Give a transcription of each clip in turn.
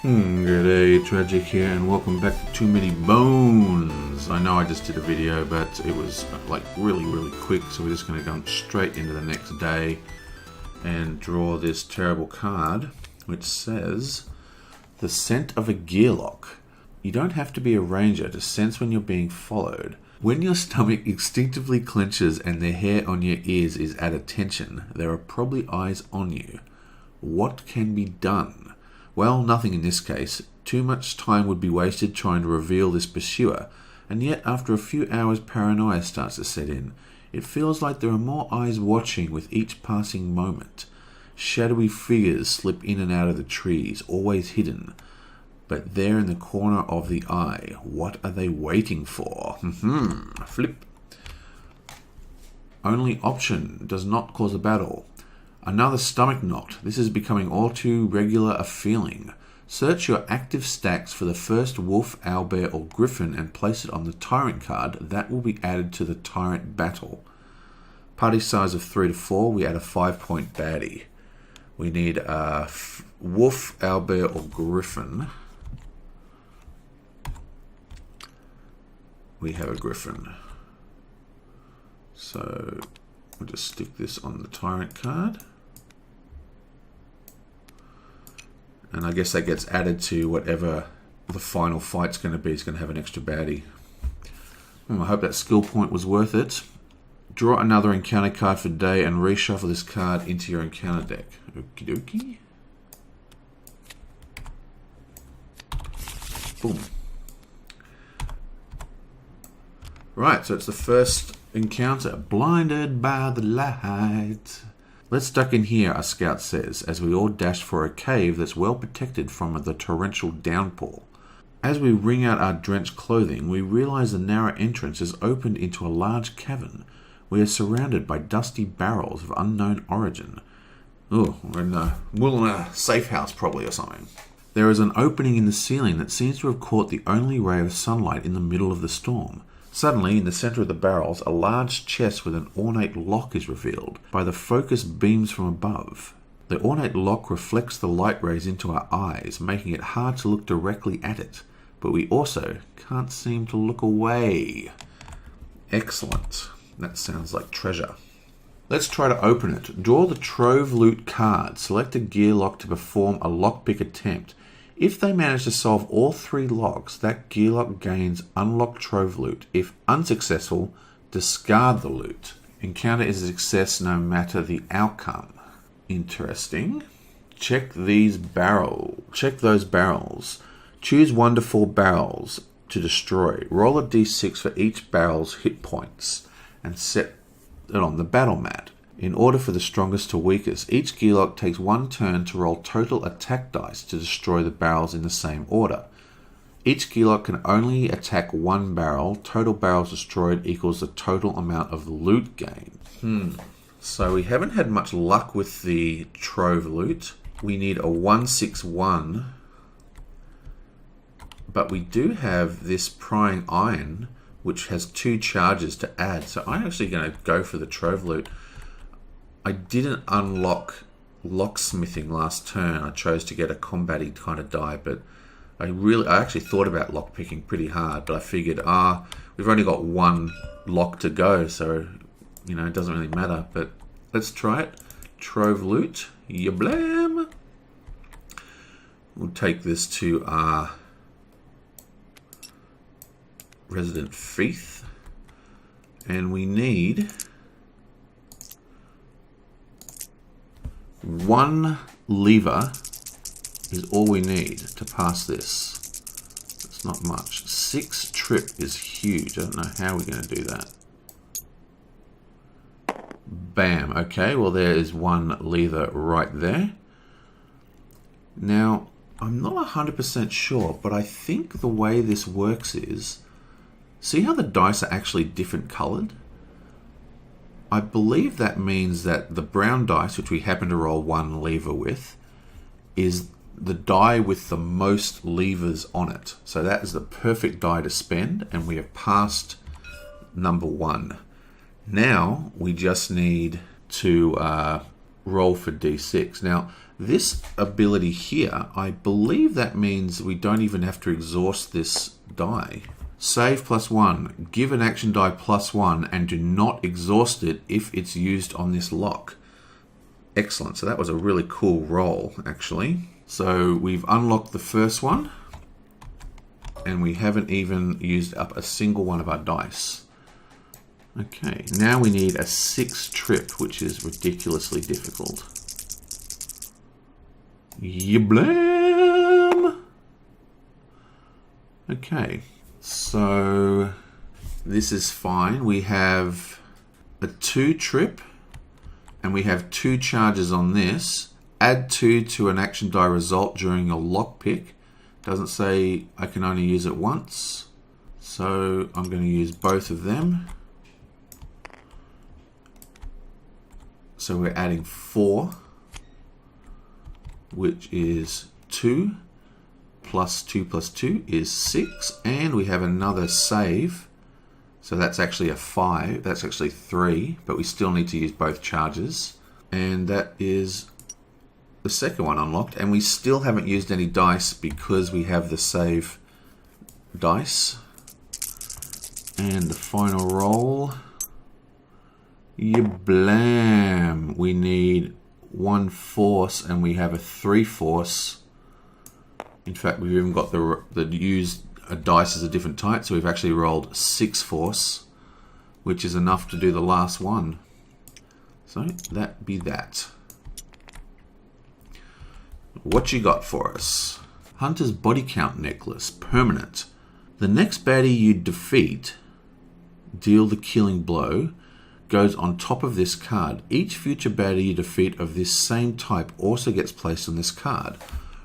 G'day, Tragic here, and welcome back to Too Many Bones. I know I just did a video, but it was like really quick, so we're just going to go straight into the next day and draw this terrible card, which says, The Scent of a Gearlock. You don't have to be a ranger to sense when you're being followed. When your stomach instinctively clenches and the hair on your ears is at attention, there are probably eyes on you. What can be done? Well, nothing in this case. Too much time would be wasted trying to reveal this pursuer, and yet after a few hours paranoia starts to set in. It feels like there are more eyes watching with each passing moment. Shadowy figures slip in and out of the trees, always hidden. But there in the corner of the eye, what are they waiting for? Flip. Only option does not cause a battle. Another stomach knot. This is becoming all too regular a feeling. Search your active stacks for the first wolf, owlbear, or griffin and place it on the tyrant card. That will be added to the tyrant battle. Party size of 3 to 4. We add a 5-point baddie. We need a wolf, owlbear, or griffin. We have a griffin. So we'll just stick this on the tyrant card. And I guess that gets added to whatever the final fight's going to be. It's going to have an extra baddie. I hope that skill point was worth it. Draw another encounter card for day and reshuffle this card into your encounter deck. Okie dokie. Boom. Right, so it's the first encounter. Blinded by the light. Let's duck in here, our scout says, as we all dash for a cave that's well protected from the torrential downpour. As we wring out our drenched clothing, we realize the narrow entrance is opened into a large cavern. We are surrounded by dusty barrels of unknown origin. Oh, we're in a safe house probably or something. There is an opening in the ceiling that seems to have caught the only ray of sunlight in the middle of the storm. Suddenly, in the center of the barrels, a large chest with an ornate lock is revealed by the focused beams from above. The ornate lock reflects the light rays into our eyes, making it hard to look directly at it, but we also can't seem to look away. Excellent. That sounds like treasure. Let's try to open it. Draw the Trove Loot card. Select a gear lock to perform a lockpick attempt. If they manage to solve all 3 locks, that gearlock gains unlocked trove loot. If unsuccessful, discard the loot. Encounter is a success no matter the outcome. Interesting. Check those barrels. Choose 1 to 4 barrels to destroy. Roll a d6 for each barrel's hit points and set it on the battle mat. In order for the strongest to weakest, each gearlock takes 1 turn to roll total attack dice to destroy the barrels in the same order. Each gearlock can only attack 1 barrel. Total barrels destroyed equals the total amount of loot gained. So we haven't had much luck with the trove loot. We need a 161. But we do have this prying iron, which has 2 charges to add. So I'm actually going to go for the trove loot. I didn't unlock locksmithing last turn. I chose to get a combat-y kind of die, but I actually thought about lockpicking pretty hard, but I figured, we've only got 1 lock to go, so, it doesn't really matter. But let's try it. Trove loot. Yablam! We'll take this to our resident Feith, and we need 1 lever is all we need to pass this. It's not much. 6 trip is huge. I don't know how we're going to do that. Bam. Okay, well there is 1 lever right there. Now, I'm not 100% sure, but I think the way this works is, see how the dice are actually different colored? I believe that means that the brown dice, which we happen to roll 1 lever with, is the die with the most levers on it. So that is the perfect die to spend, and we have passed number 1. Now we just need to roll for d6. Now, This ability here, I believe that means we don't even have to exhaust this die. Save +1. Give an action die +1 and do not exhaust it if it's used on this lock. Excellent. So that was a really cool roll, actually. So we've unlocked the first one, and we haven't even used up a single one of our dice. Okay, now we need a 6 trip, which is ridiculously difficult. Yablam! Okay, so this is fine. We have a 2 trip, and we have 2 charges on this. Add 2 to an action die result during a lockpick. Doesn't say I can only use it once, so I'm going to use both of them. So we're adding 4, which is 2, plus 2 plus 2 is 6, and we have another save. So that's actually a 5, that's actually 3, but we still need to use both charges. And that is the second one unlocked, and we still haven't used any dice because we have the save dice. And the final roll. Yablam! We need 1 force, and we have a 3 force. In fact, we've even got the used dice as a different type, so we've actually rolled 6 force, which is enough to do the last one. So that be that. What you got for us? Hunter's Body Count Necklace, permanent. The next baddie you defeat, deal the killing blow, goes on top of this card. Each future baddie you defeat of this same type also gets placed on this card.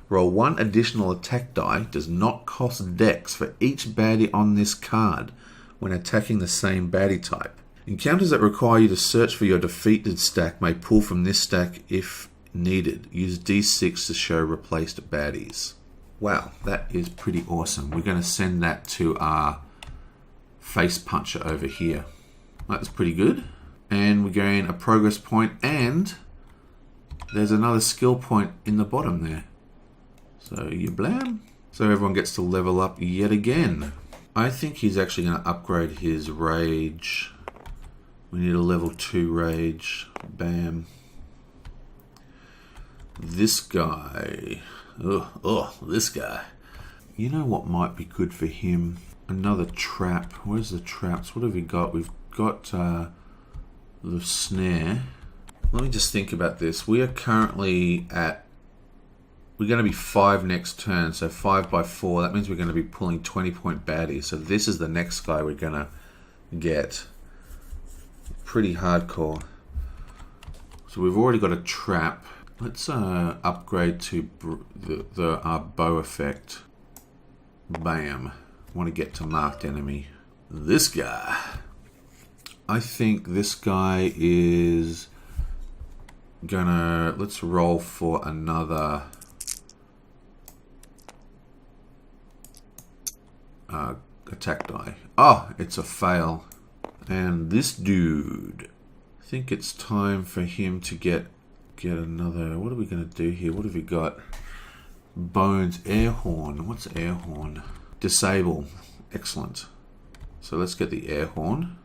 Roll 1 additional attack die, does not cost dex for each baddie on this card when attacking the same baddie type. Encounters that require you to search for your defeated stack may pull from this stack if needed. Use D6 to show replaced baddies. Wow, that is pretty awesome. We're going to send that to our face puncher over here. That's pretty good. And we gain a progress point, and there's another skill point in the bottom there. So you blam. So everyone gets to level up yet again. I think he's actually going to upgrade his rage. We need a level 2 rage. Bam. This guy. This guy. You know what might be good for him? Another trap. Where's the traps? What have we got? We've got the snare. Let me just think about this. We are currently at... We're going to be 5 next turn, so 5 by 4. That means we're going to be pulling 20-point baddies. So this is the next guy we're going to get. Pretty hardcore. So we've already got a trap. Let's upgrade to our bow effect. Bam. Want to get to marked enemy. This guy. I think this guy is gonna... Let's roll for another... attack die. Oh, it's a fail. And this dude, I think it's time for him to get another... What are we going to do here? What have we got? Bones, air horn. What's air horn? Disable. Excellent. So let's get the air horn.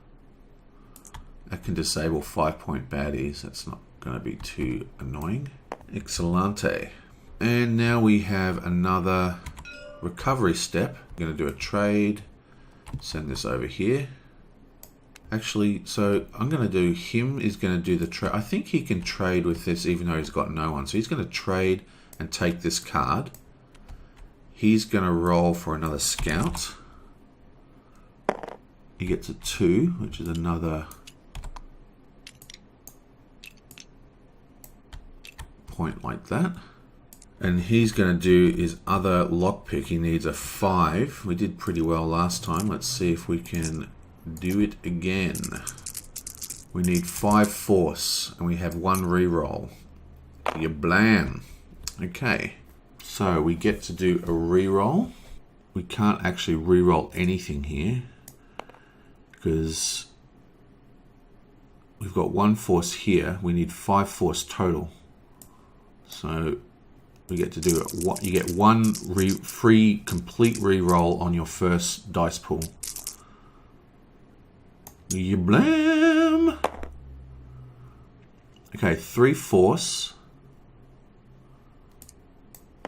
That can disable 5-point baddies. That's not going to be too annoying. Excellente. And now we have another recovery step. I'm going to do a trade. Send this over here. Actually, so I'm going to do... Him is going to do the trade. I think he can trade with this even though he's got no one. So he's going to trade and take this card. He's going to roll for another scout. He gets a 2, which is another point like that. And he's going to do his other lockpick. He needs a 5. We did pretty well last time. Let's see if we can do it again. We need 5 force, and we have 1 reroll. You blam. Okay, so we get to do a reroll. We can't actually reroll anything here because we've got 1 force here. We need 5 force total. So we get to do it. What you get one free complete re-roll on your first dice pool. You blam. Okay, 3 force.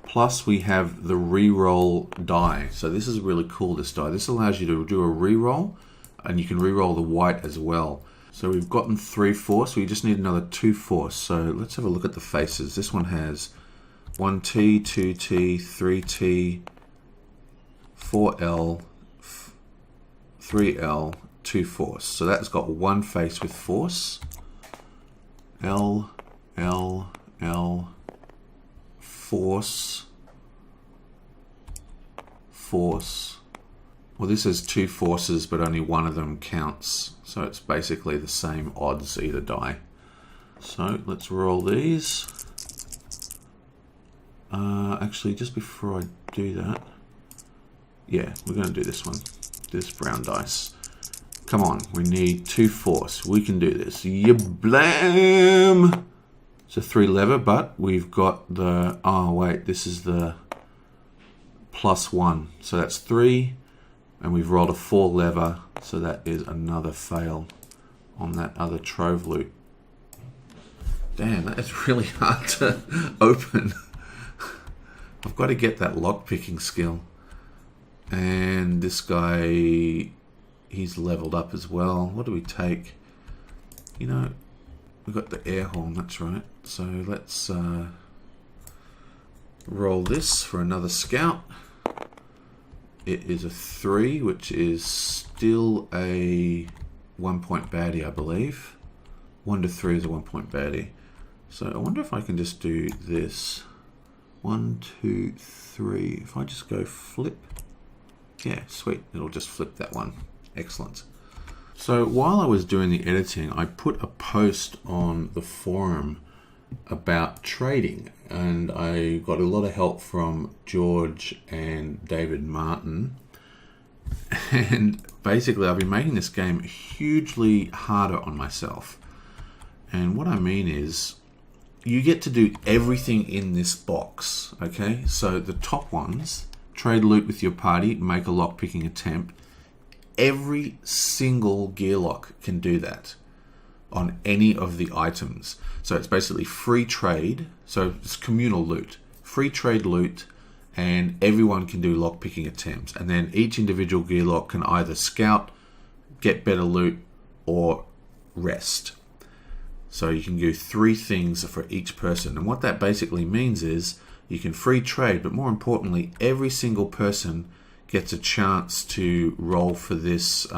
Plus we have the re-roll die. So this is really cool, this die. This allows you to do a re-roll, and you can re-roll the white as well. So we've gotten 3 force. We just need another 2 force. So let's have a look at the faces. This one has 1T, 2T, 3T, 4L, 3L, 2 force. So that's got one face with force. L, L, L, force, force. Well, this has 2 forces, but only one of them counts. So it's basically the same odds either die. So let's roll these. Actually, just before I do that, yeah, we're going to do this one. This brown dice. Come on, we need 2 force. We can do this. You blam! It's a 3 lever, but we've got the... Oh, wait, this is the +1. So that's 3, and we've rolled a 4 lever, so that is another fail on that other trove loot. Damn, that is really hard to open. I've got to get that lock-picking skill. And this guy, he's leveled up as well. What do we take? You know, we've got the air horn, that's right. So let's roll this for another scout. It is a 3, which is still a 1-point baddie, I believe. 1 to 3 is a 1-point baddie. So I wonder if I can just do this. 1, 2, 3. If I just go flip. Yeah, sweet. It'll just flip that one. Excellent. So while I was doing the editing, I put a post on the forum about trading, and I got a lot of help from George and David Martin. And basically, I've been making this game hugely harder on myself. And what I mean is, you get to do everything in this box, okay? So the top ones, trade loot with your party, make a lock-picking attempt. Every single gear lock can do that on any of the items. So it's basically free trade, so it's communal loot, free trade loot, and everyone can do lock-picking attempts. And then each individual gear lock can either scout, get better loot, or rest. So you can do 3 things for each person. And what that basically means is you can free trade, but more importantly, every single person gets a chance to roll for this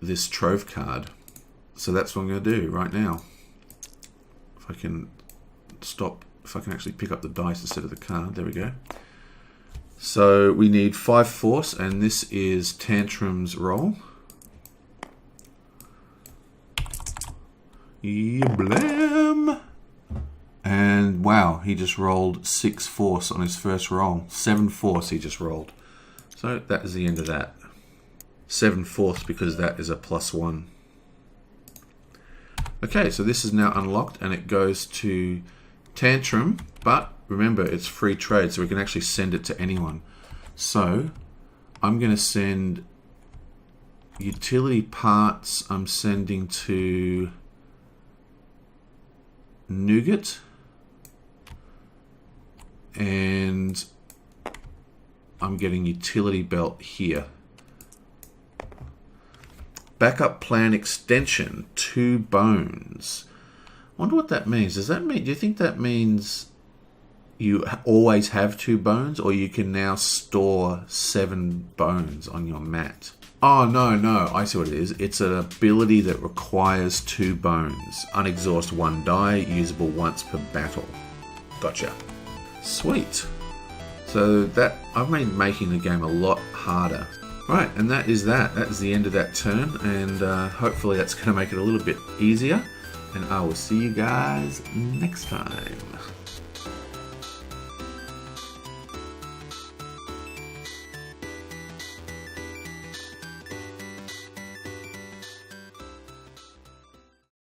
this trove card. So that's what I'm going to do right now. If I can stop, if I can actually pick up the dice instead of the card. There we go. So we need 5 force, and this is Tantrum's roll. Blam! And wow, he just rolled 6 force on his first roll. 7 force he just rolled. So that is the end of that. 7 force because that is a +1. Okay, so this is now unlocked and it goes to Tantrum, but remember it's free trade, so we can actually send it to anyone. So I'm going to send utility parts. I'm sending to Nougat, and I'm getting utility belt here. Backup plan extension, 2 bones. Wonder what that means. Does that mean, do you think that means you always have 2 bones, or you can now store 7 bones on your mat? Oh, no, I see what it is. It's an ability that requires 2 bones. Unexhaust 1 die, usable once per battle. Gotcha. Sweet. So that, I've been making the game a lot harder. Right, and that is that. That is the end of that turn, and hopefully that's going to make it a little bit easier. And I will see you guys next time.